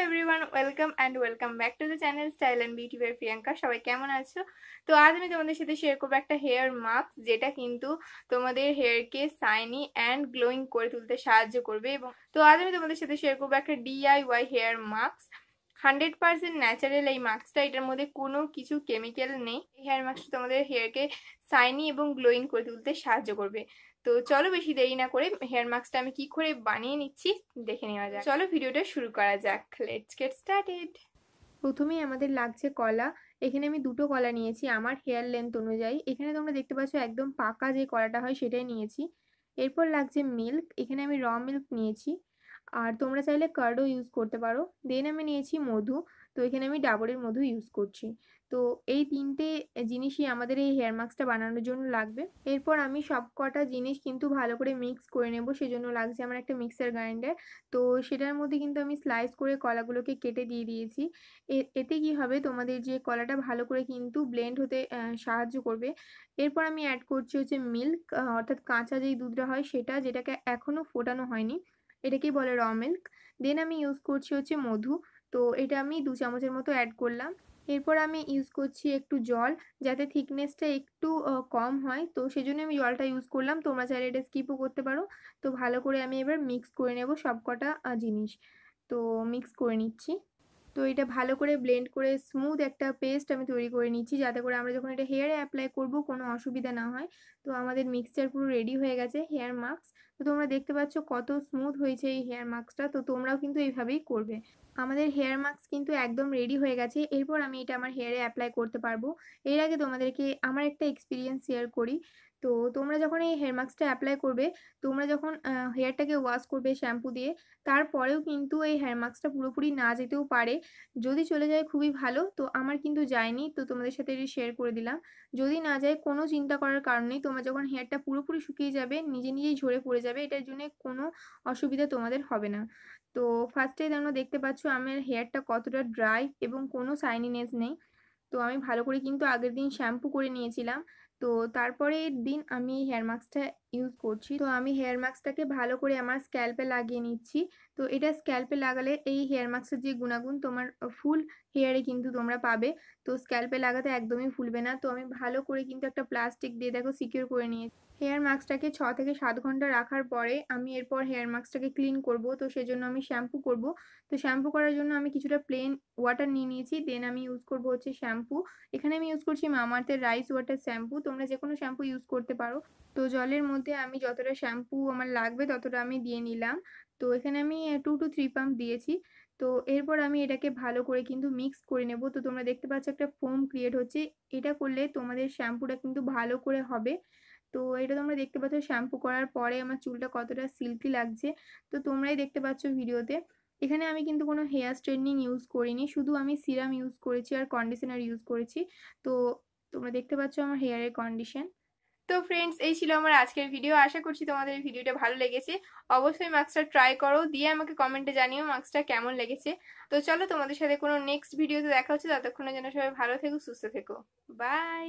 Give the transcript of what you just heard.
Everyone, welcome back to the channel style and beauty by Priyanka. সবাই কেমন আছো? তো আজ আমি তোমাদের সাথে শেয়ার করবো একটা হেয়ার মাস্ক, যেটা কিন্তু তোমাদের হেয়ারকে শাইনি অ্যান্ড গ্লোয়িং করে তুলতে সাহায্য করবে। এবং তো আজ আমি তোমাদের সাথে শেয়ার করবো একটা ডিআইওয়াই হেয়ার মাস্ক। 100% ন্যাচারাল এই মাস্কটা, এটার মধ্যে কোনো কিছু কেমিক্যাল নেই। এই হেয়ার মাস্কটা তোমাদের হেয়ারকে শাইনি এবং গ্লোয়িং করে তুলতে সাহায্য করবে। তো চলো বেশি দেরি না করে হেয়ার মাস্কটা আমি কি করে বানিয়ে নিচ্ছি দেখে নেওয়া যাক। চলো ভিডিওটা শুরু করা যাক। Let's get started. প্রথমেই আমাদের লাগছে কলা। এখানে আমি দুটো কলা নিয়েছি আমার হেয়ার লেন্থ অনুযায়ী। এখানে তোমরা দেখতে পাচ্ছ একদম পাকা যে কলাটা হয় সেটাই নিয়েছি। এরপর লাগছে মিল্ক। এখানে আমি র মিল্ক নিয়েছি, আর তোমরা চাইলে কার্ডও ইউজ করতে পারো। দেন আমি নিয়েছি মধু। তো এখানে আমি ডাবরের মধু ইউজ করছি। তো এই তিনটে জিনিসই আমাদের এই হেয়ার মাস্কটা বানানোর জন্য লাগবে। এরপর আমি সব কটা জিনিস কিন্তু ভালো করে মিক্স করে নেব, সেজন্য লাগছে আমার একটা মিক্সার গ্রাইন্ডার। তো সেটার মধ্যে কিন্তু আমি স্লাইস করে কলাগুলোকে কেটে দিয়ে দিয়েছি। এতে কি হবে, তোমাদের যে কলাটা ভালো করে কিন্তু ব্লেন্ড হতে সাহায্য করবে। এরপর আমি অ্যাড করছি হচ্ছে মিল্ক, অর্থাৎ কাঁচা যেই দুধটা হয় সেটা, যেটাকে এখনো ফোটানো হয়নি, এটাকেই বলে র মিল্ক। দেন আমি ইউজ করছি হচ্ছে মধু। তো এটা আমি 2 চামচের মতো অ্যাড করলাম। এরপর আমি ইউজ করছি একটু জল, যাতে থিকনেসটা একটু কম হয়, তো সেজন্য আমি জলটা ইউজ করলাম। তোমরা চাইলে এটা স্কিপও করতে পারো। তো ভালো করে আমি এবার মিক্স করে নেব সব কটা জিনিস। তো মিক্স করে নিচ্ছি। তো এটা ভালো করে ব্লেন্ড করে স্মুথ একটা পেস্ট আমি তৈরি করে নিচ্ছি, যাতে করে আমরা যখন এটা হেয়ারে অ্যাপ্লাই করব কোনো অসুবিধা না হয়। তো আমাদের মিক্সচার পুরো রেডি হয়ে গেছে হেয়ার মাস্ক। তো তোমরা দেখতে পাচ্ছ কত স্মুথ হয়েছে এই হেয়ার মাস্কটা। তো তোমরাও কিন্তু এইভাবেই করবে। আমাদের হেয়ার মাস্ক কিন্তু একদম রেডি হয়ে গেছে। এরপর আমি এটা আমার হেয়ারে অ্যাপ্লাই করতে পারবো। এর আগে তোমাদেরকে আমার একটা এক্সপিরিয়েন্স শেয়ার করি। তো তোমরা যখন এই হেয়ার মাস্কটা অ্যাপ্লাই করবে, তোমরা যখন হেয়ারটাকে ওয়াশ করবে শ্যাম্পু দিয়ে, তারপরেও কিন্তু এই হেয়ার মাস্কটা পুরোপুরি না যেতেও পারে। যদি চলে যায় খুবই ভালো, তো আমার কিন্তু যায়নি, তো তোমাদের সাথে এটা শেয়ার করে দিলাম। যদি না যায় কোনো চিন্তা করার কারণ নেই। তোমরা যখন হেয়ারটা পুরোপুরি শুকিয়ে যাবে, নিজে নিজেই ঝরে পড়ে যাবে, এটার জন্য কোনো অসুবিধা তোমাদের হবে না। তো ফার্স্টে তোমরা দেখতে পাচ্ছ আমার হেয়ারটা কতটা ড্রাই এবং কোনো শাইনিনেস নেই। তো আমি ভালো করে কিন্তু আগের দিন শ্যাম্পু করে নিয়েছিলাম। তো তারপরের দিন আমি এই হেয়ার মাস্কটা ইউজ করছি। তো আমি হেয়ার মাস্কটাকে ভালো করে আমার স্ক্যাল্পে লাগিয়ে নিচ্ছি। তো এটা স্ক্যাল্পে লাগালে এই হেয়ার মাস্কের যে গুণাগুণ তোমার ফুল হেয়ারে কিন্তু তোমরা পাবে। তো স্ক্যাল্পে লাগাতে একদমই ভুলবে না। তো আমি ভালো করে কিন্তু একটা প্লাস্টিক দিয়ে দেখো সিকিউর করে নিয়েছি। হেয়ার মাস্কটাকে 6 থেকে 7 ঘন্টা রাখার পরে আমি এরপর হেয়ার মাস্কটাকে ক্লিন করব। তো সেজন্য আমি শ্যাম্পু করব। তো শ্যাম্পু করার জন্য আমি কিছুটা প্লেন ওয়াটার নিয়ে নিয়েছি। দেন আমি ইউজ করব হচ্ছে শ্যাম্পু। এখানে আমি ইউজ করছি মামাআর্থের রাইস ওয়াটার শ্যাম্পু। তোমরা যে কোনো শ্যাম্পু ইউজ করতে পারো। তো জলের মধ্যে আমি যতটা শ্যাম্পু আমার লাগবে ততটা আমি দিয়ে নিলাম। তো এখানে আমি 2 to 3 পাম্প দিয়েছি। তো এরপর আমি এটাকে ভালো করে কিন্তু মিক্স করে নেব। তো তোমরা দেখতে পাচ্ছ একটা ফোম ক্রিয়েট হচ্ছে। এটা করলে তোমাদের শ্যাম্পুটা কিন্তু ভালো করে হবে। তো এটা তোমরা দেখতে পাচ্ছ শ্যাম্পু করার পরে আমার চুলটা কতটা সিল্কি লাগছে। তো তোমরাই দেখতে পাচ্ছ ভিডিওতে। এখানে আমি কিন্তু কোনো হেয়ার স্ট্রেটনিং ইউজ করিনি, শুধু আমি সিরাম ইউজ করেছি আর কন্ডিশনার ইউজ করেছি। তো তোমরা দেখতে পাচ্ছ আমার হেয়ারের কন্ডিশন। তো ফ্রেন্ডস, এই ছিল আমার আজকের ভিডিও। আশা করছি তোমাদের এই ভিডিওটা ভালো লেগেছে। অবশ্যই মাস্কটা ট্রাই করো, দিয়ে আমাকে কমেন্টে জানিও মাস্কটা কেমন লেগেছে। তো চলো তোমাদের সাথে কোনো নেক্সট ভিডিওতে দেখা হচ্ছে। ততক্ষণের জন্য সবাই ভালো থেকো, সুস্থ থেকো। বাই।